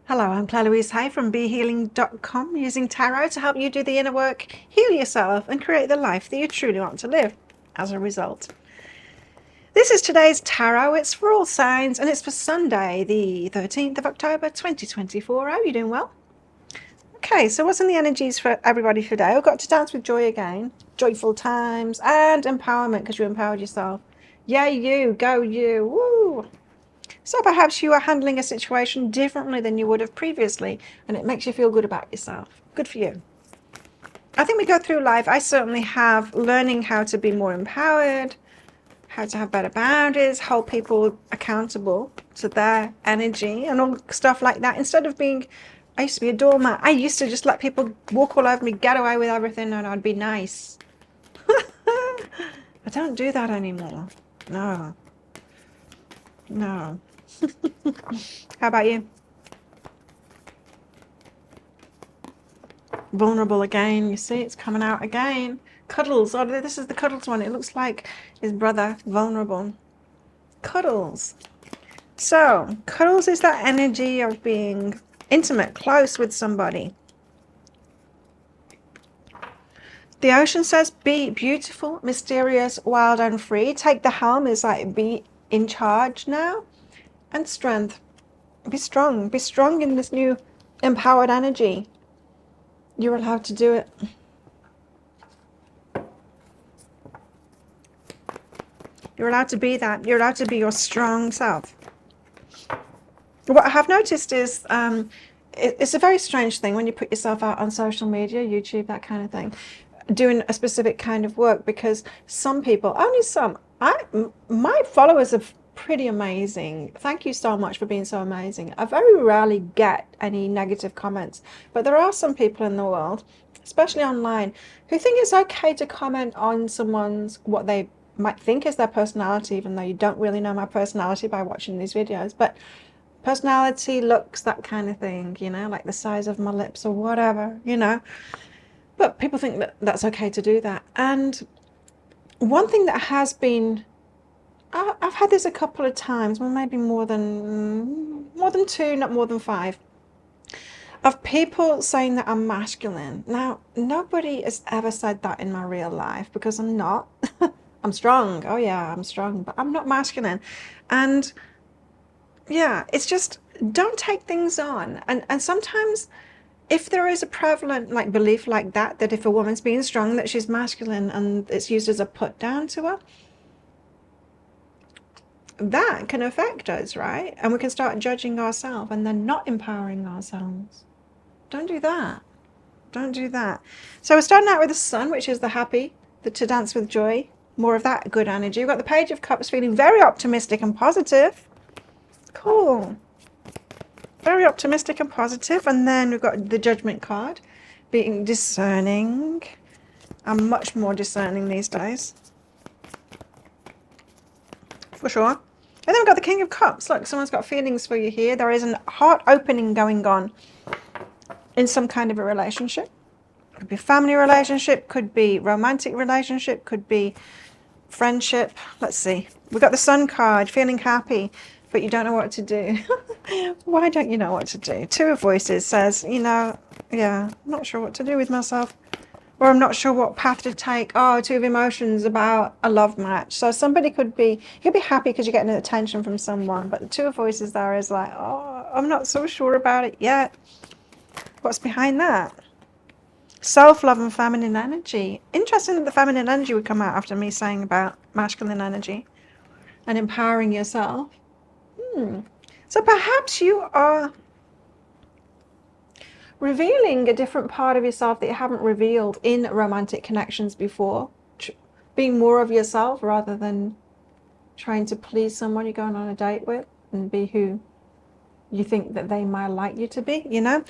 Hello, I'm Claire Louise Hay from BeHealing.com, using tarot to help you do the inner work, heal yourself, and create the life that you truly want to live as a result. This is today's tarot. It's for all signs, and it's for Sunday, the 13th of October, 2024. Are you doing well? Okay, so what's in the energies for everybody today? We've got to dance with joy again, joyful times, and empowerment because you empowered yourself. Yay, you, go you, woo! So perhaps you are handling a situation differently than you would have previously, and it makes you feel good about yourself. Good for you. I think we go through life, I certainly have, learning how to be more empowered, how to have better boundaries, hold people accountable to their energy and all stuff like that. Instead of being, I used to be a doormat. I used to just let people walk all over me, get away with everything, and I'd be nice. I don't do that anymore. No. No. How about you? Vulnerable again. You see, it's coming out again. Cuddles. Oh, this is the Cuddles one. It looks like his brother. Vulnerable. Cuddles. So, Cuddles is that energy of being intimate, close with somebody. The ocean says, be beautiful, mysterious, wild, and free. Take the helm is like, be in charge now. And strength. Be strong. Be strong in this new empowered energy. You're allowed to do it. You're allowed to be that. You're allowed to be your strong self. What I have noticed is it's a very strange thing when you put yourself out on social media, YouTube, that kind of thing, doing a specific kind of work, because some people, only some, my followers are pretty amazing. Thank you so much for being so amazing. I very rarely get any negative comments, but there are some people in the world, especially online, who think it's okay to comment on someone's, what they might think is their personality, even though you don't really know my personality by watching these videos. But personality, looks, that kind of thing, you know, like the size of my lips or whatever, you know. But people think that that's okay to do that. And one thing that has been, I've had this a couple of times, well, maybe more than two, not more than five, of people saying that I'm masculine. Now, nobody has ever said that in my real life, because I'm not. I'm strong. Oh yeah, I'm strong, but I'm not masculine. And yeah, it's just, don't take things on. And sometimes if there is a prevalent like belief like that, that if a woman's being strong, that she's masculine, and it's used as a put down to her, that can affect us, right? And we can start judging ourselves and then not empowering ourselves. Don't do that. Don't do that. So we're starting out with the Sun, which is the happy, the to dance with joy, more of that good energy. We've got the Page of Cups, feeling very optimistic and positive. Cool. Very optimistic and positive. And then we've got the Judgment card, being discerning. I'm much more discerning these days, for sure. And then we've got the King of Cups. Look, someone's got feelings for you here. There is a heart opening going on in some kind of a relationship. Could be a family relationship, could be romantic relationship, could be friendship. Let's see. We've got the Sun card, feeling happy, but you don't know what to do. Why don't you know what to do? Two of Voices says, you know, yeah, I'm not sure what to do with myself, or I'm not sure what path to take. Oh, Two of Emotions about a love match. So somebody could be, you'd be happy because you're getting attention from someone, but the Two of Voices there is like, oh, I'm not so sure about it yet. What's behind that? Self-love and feminine energy. Interesting that the feminine energy would come out after me saying about masculine energy and empowering yourself. So perhaps you are revealing a different part of yourself that you haven't revealed in romantic connections before. Being more of yourself rather than trying to please someone you're going on a date with, and be who you think that they might like you to be, you know.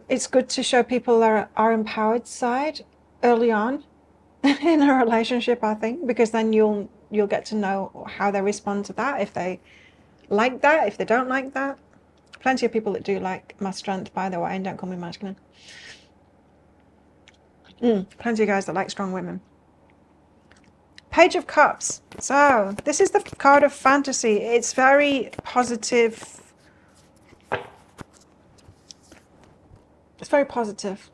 It's good to show people our empowered side early on in a relationship, I think, because then you'll get to know how they respond to that, if they like that, if they don't like that. Plenty of people that do like my strength, by the way, and don't call me masculine. Plenty of guys that like strong women. Page of Cups. So this is the card of fantasy. It's very positive, It's very positive.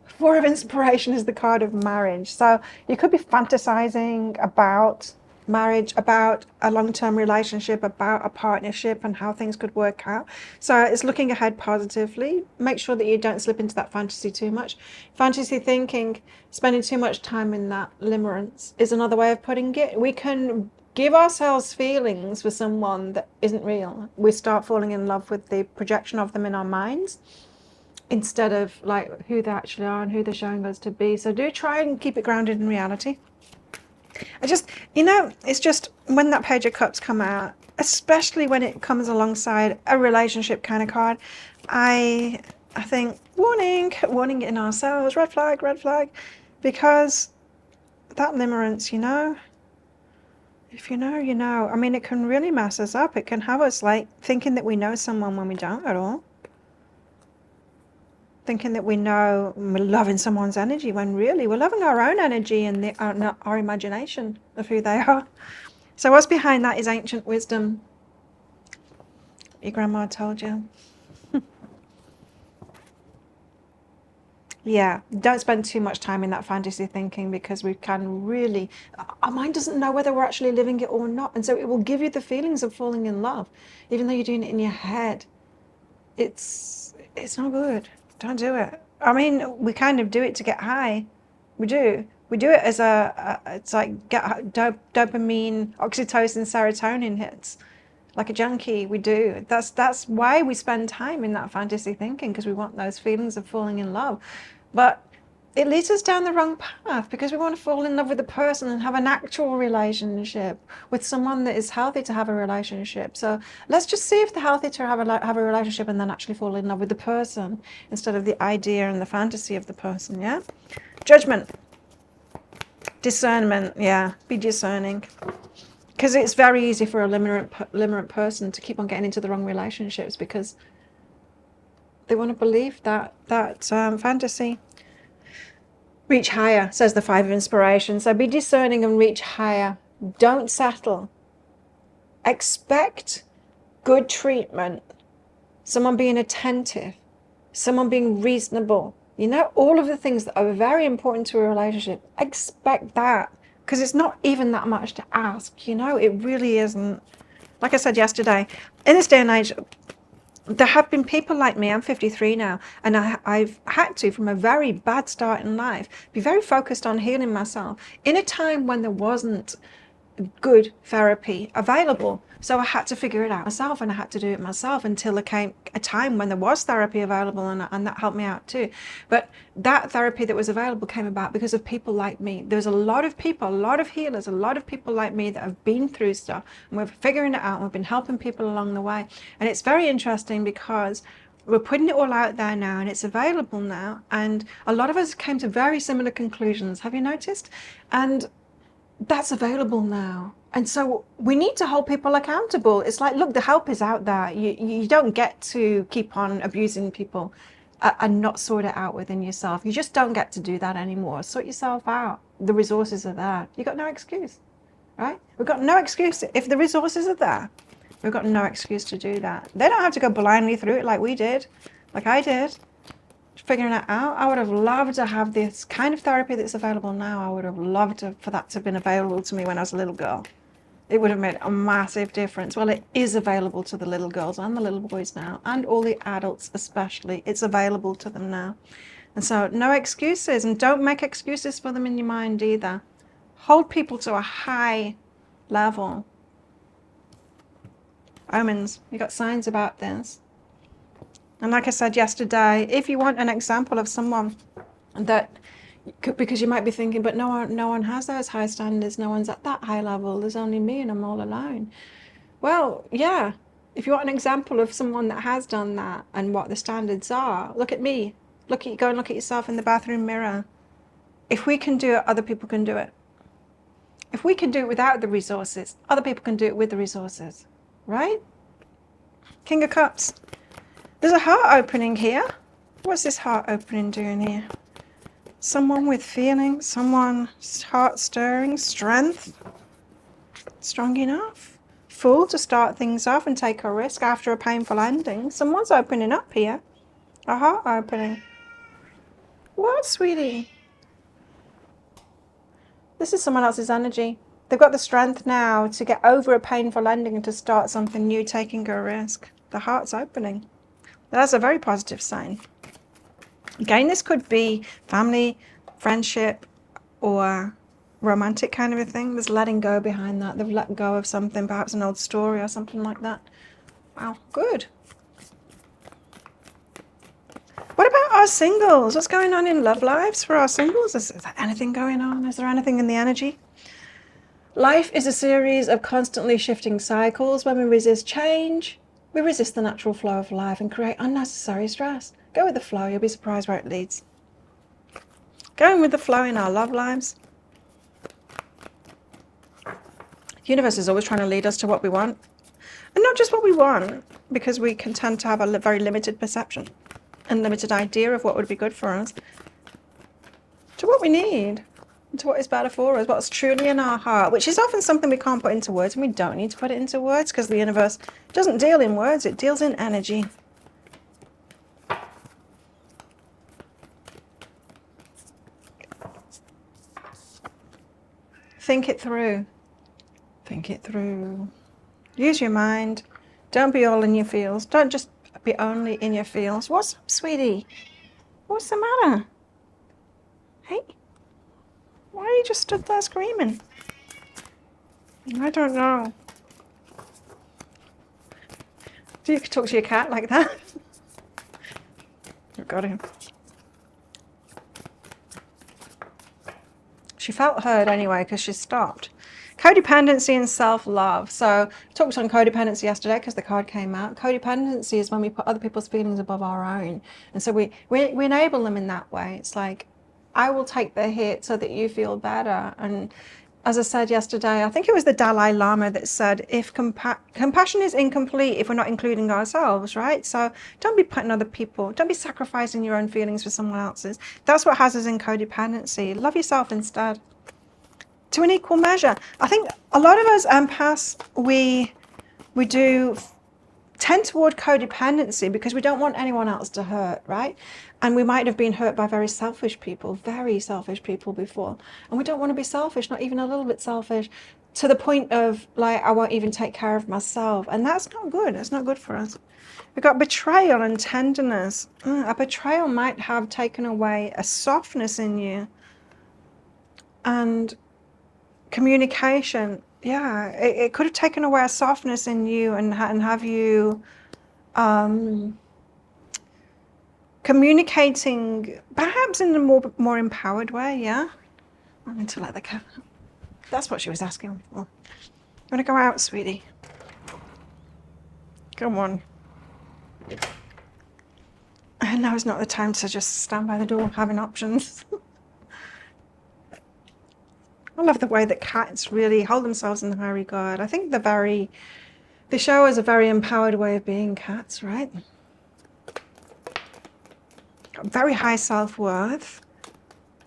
Four of Inspiration is the card of marriage. So you could be fantasizing about marriage, about a long-term relationship, about a partnership and how things could work out. So it's looking ahead positively. Make sure that you don't slip into that fantasy too much. Fantasy thinking, spending too much time in that limerence is another way of putting it. We can give ourselves feelings for someone that isn't real. We start falling in love with the projection of them in our minds, instead of like who they actually are and who they're showing us to be. So do try and keep it grounded in reality. I just, it's just when that Page of Cups come out, especially when it comes alongside a relationship kind of card, I think warning in ourselves, red flag, because that limerence, if you know, you know. I mean, it can really mess us up. It can have us like thinking that we know someone when we don't at all. Thinking that we know we're loving someone's energy when really we're loving our own energy and our imagination of who they are. So what's behind that is ancient wisdom. Your grandma told you. Yeah, don't spend too much time in that fantasy thinking, because we can really, our mind doesn't know whether we're actually living it or not. And so it will give you the feelings of falling in love, even though you're doing it in your head. It's not good. Don't do it. I mean, we kind of do it to get high. We do. We do it as it's like get dopamine, oxytocin, serotonin hits. Like a junkie, we do. That's why we spend time in that fantasy thinking, because we want those feelings of falling in love. But it leads us down the wrong path, because we want to fall in love with a person and have an actual relationship with someone that is healthy to have a relationship. So let's just see if they're healthy to have a relationship and then actually fall in love with the person instead of the idea and the fantasy of the person, yeah? Judgment. Discernment, yeah. Be discerning. Because it's very easy for a limerent person to keep on getting into the wrong relationships because they want to believe that fantasy. Reach higher, says the Five of Inspiration. So be discerning and reach higher. Don't settle. Expect good treatment. Someone being attentive. Someone being reasonable. All of the things that are very important to a relationship. Expect that. Because it's not even that much to ask. It really isn't. Like I said yesterday, in this day and age, there have been people like me, I'm 53 now, and I've had to, from a very bad start in life, be very focused on healing myself in a time when there wasn't good therapy available. So I had to figure it out myself, and I had to do it myself until there came a time when there was therapy available, and that helped me out too. But that therapy that was available came about because of people like me. There's a lot of people, a lot of healers, a lot of people like me that have been through stuff, and we're figuring it out, and we've been helping people along the way. And it's very interesting because we're putting it all out there now, and it's available now, and a lot of us came to very similar conclusions. Have you noticed? And that's available now. And so we need to hold people accountable. It's like, look, the help is out there. You don't get to keep on abusing people and not sort it out within yourself. You just don't get to do that anymore. Sort yourself out. The resources are there. You've got no excuse, right? We've got no excuse. If the resources are there, we've got no excuse to do that. They don't have to go blindly through it like we did, like I did. Figuring it out. I would have loved to have this kind of therapy that's available now. I would have loved for that to have been available to me when I was a little girl. It would have made a massive difference. Well, it is available to the little girls and the little boys now, and all the adults especially. It's available to them now. And so no excuses, and don't make excuses for them in your mind either. Hold people to a high level. Omens, you got signs about this. And like I said yesterday, if you want an example of someone that, because you might be thinking, but no one has those high standards, no one's at that high level, there's only me and I'm all alone. Well, yeah, if you want an example of someone that has done that and what the standards are, look at me. Go and look at yourself in the bathroom mirror. If we can do it, other people can do it. If we can do it without the resources, other people can do it with the resources, right? King of Cups. There's a heart opening here. What's this heart opening doing here? Someone with feelings, someone's heart stirring, strength, strong enough. Fool to start things off and take a risk after a painful ending. Someone's opening up here. A heart opening. What, sweetie? This is someone else's energy. They've got the strength now to get over a painful ending and to start something new, taking a risk. The heart's opening. That's a very positive sign. Again, this could be family, friendship, or romantic kind of a thing. There's letting go behind that. They've let go of something, perhaps an old story or something like that. Wow, good. What about our singles? What's going on in love lives for our singles? Is there anything going on? Is there anything in the energy? Life is a series of constantly shifting cycles. When we resist change, we resist the natural flow of life and create unnecessary stress. Go with the flow. You'll be surprised where it leads. Going with the flow in our love lives. The universe is always trying to lead us to what we want. And not just what we want, because we can tend to have a very limited perception and limited idea of what would be good for us, to what we need, to what is better for us, what's truly in our heart, which is often something we can't put into words, and we don't need to put it into words because the universe doesn't deal in words, it deals in energy. Think it through. Think it through. Use your mind. Don't be all in your feels. Don't just be only in your feels. What's up, sweetie? What's the matter? Hey? Why are you just stood there screaming? I don't know. Do you talk to your cat like that? I've got him. She felt heard anyway because she stopped. Codependency and self-love. So I talked on codependency yesterday because the card came out. Codependency is when we put other people's feelings above our own. And so we enable them in that way. It's like, I will take the hit so that you feel better. And as I said yesterday, I think it was the Dalai Lama that said, if compassion is incomplete if we're not including ourselves, right? So don't be putting other people, don't be sacrificing your own feelings for someone else's. That's what has us in codependency. Love yourself instead. To an equal measure. I think a lot of us empaths, we do tend toward codependency because we don't want anyone else to hurt, right? And we might have been hurt by very selfish people before. And we don't want to be selfish, not even a little bit selfish, to the point of like, I won't even take care of myself. And that's not good. That's not good for us. We've got betrayal and tenderness. A betrayal might have taken away a softness in you. And communication, yeah, it could have taken away a softness in you and have you communicating perhaps in a more empowered way. Yeah, I need to let the cat. That's what she was asking for. You want to go out, sweetie? Come on. And now is not the time to just stand by the door having options. I love the way that cats really hold themselves in high regard. I think they show us a very empowered way of being, cats, right? Got very high self-worth.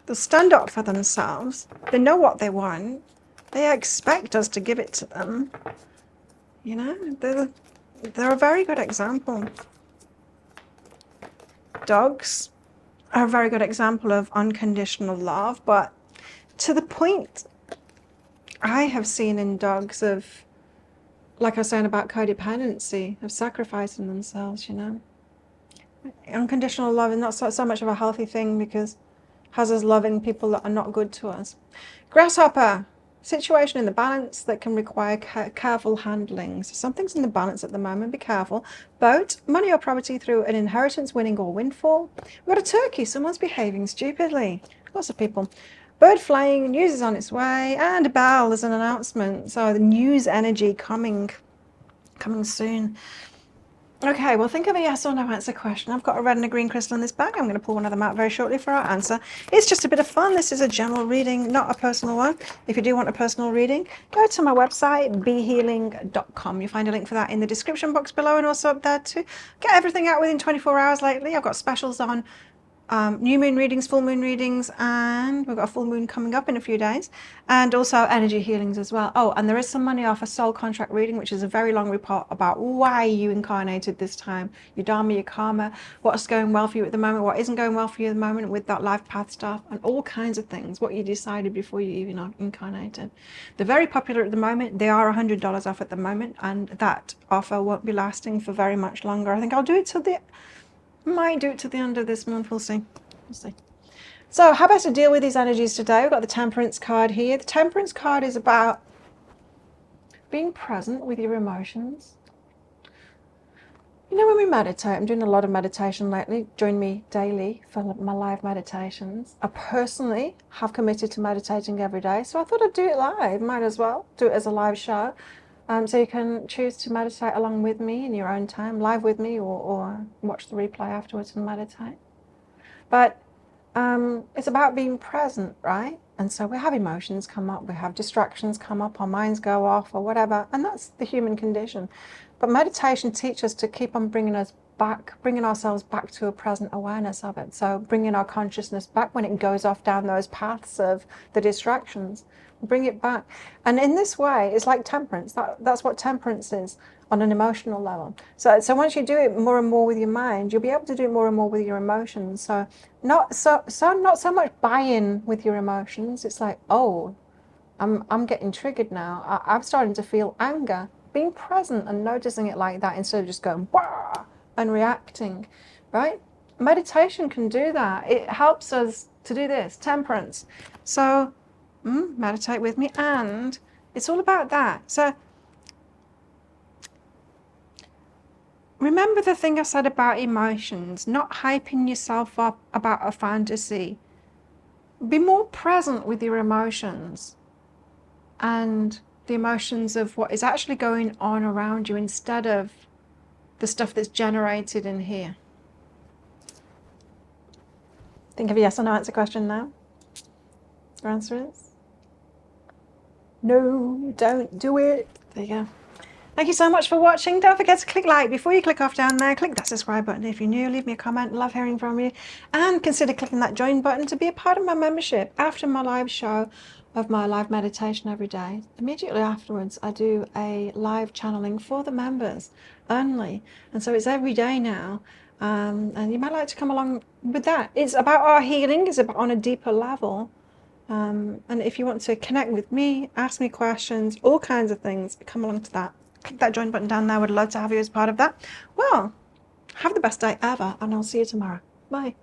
They'll stand up for themselves. They know what they want. They expect us to give it to them. You know, they're a very good example. Dogs are a very good example of unconditional love, but to the point I have seen in dogs of, like I was saying about codependency, of sacrificing themselves, you know. Unconditional love is not so much of a healthy thing because it has us loving people that are not good to us. Grasshopper, situation in the balance that can require careful handling. So something's in the balance at the moment, be careful. Boat, money or property through an inheritance, winning or windfall. We've got a turkey, someone's behaving stupidly. Lots of people. Bird flying, news is on its way, and a bell is an announcement. So the news energy coming soon. Okay, well, think of a yes or no answer question. I've got a red and a green crystal in this bag. I'm going to pull one of them out very shortly for our answer. It's just a bit of fun. This is a general reading, not a personal one. If you do want a personal reading, go to my website, behealing.com. You'll find a link for that in the description box below and also up there too. Get everything out within 24 hours lately. I've got specials on new moon readings, full moon readings, and we've got a full moon coming up in a few days, and also energy healings as well. Oh, and there is some money off a soul contract reading, which is a very long report about why you incarnated this time, your dharma, your karma, what's going well for you at the moment, what isn't going well for you at the moment with that life path stuff, and all kinds of things, what you decided before you even incarnated. They're very popular at the moment. They are $100 off at the moment, and that offer won't be lasting for very much longer. I think I'll do it till the might do it to the end of this month. We'll see. We'll see. So how best to deal with these energies today? We've got the Temperance card here. The Temperance card is about being present with your emotions. You know, when we meditate, I'm doing a lot of meditation lately. Join me daily for my live meditations. I personally have committed to meditating every day, so I thought I'd do it live. Might as well do it as a live show. So you can choose to meditate along with me in your own time, live with me, or watch the replay afterwards and meditate. But it's about being present, right? And so we have emotions come up, we have distractions come up, our minds go off or whatever, and that's the human condition. But meditation teaches us to keep on bringing ourselves back to a present awareness of it. So bringing our consciousness back when it goes off down those paths of the distractions. Bring it back. And in this way, it's like temperance. That's what temperance is on an emotional level. So once you do it more and more with your mind, you'll be able to do it more and more with your emotions. So not so much buy-in with your emotions. It's like, oh, I'm getting triggered now. I'm starting to feel anger. Being present and noticing it like that instead of just going wah and reacting, right? Meditation can do that. It helps us to do this, temperance. So meditate with me, and it's all about that. So remember the thing I said about emotions, not hyping yourself up about a fantasy. Be more present with your emotions and the emotions of what is actually going on around you instead of the stuff that's generated in here. Think of a yes or no answer question now. Your answer is? No, don't do it. There you go. Thank you so much for watching. Don't forget to click like before you click off down there. Click that subscribe button if you're new. Leave me a comment. Love hearing from you. And consider clicking that join button to be a part of my membership after my live show of my live meditation every day. Immediately afterwards, I do a live channeling for the members only. And so it's every day now. And you might like to come along with that. It's about our healing. It's about on a deeper level. And if you want to connect with me, ask me questions, all kinds of things, come along to that. Click that join button down there. Would love to have you as part of that. Well, have the best day ever, and I'll see you tomorrow. Bye.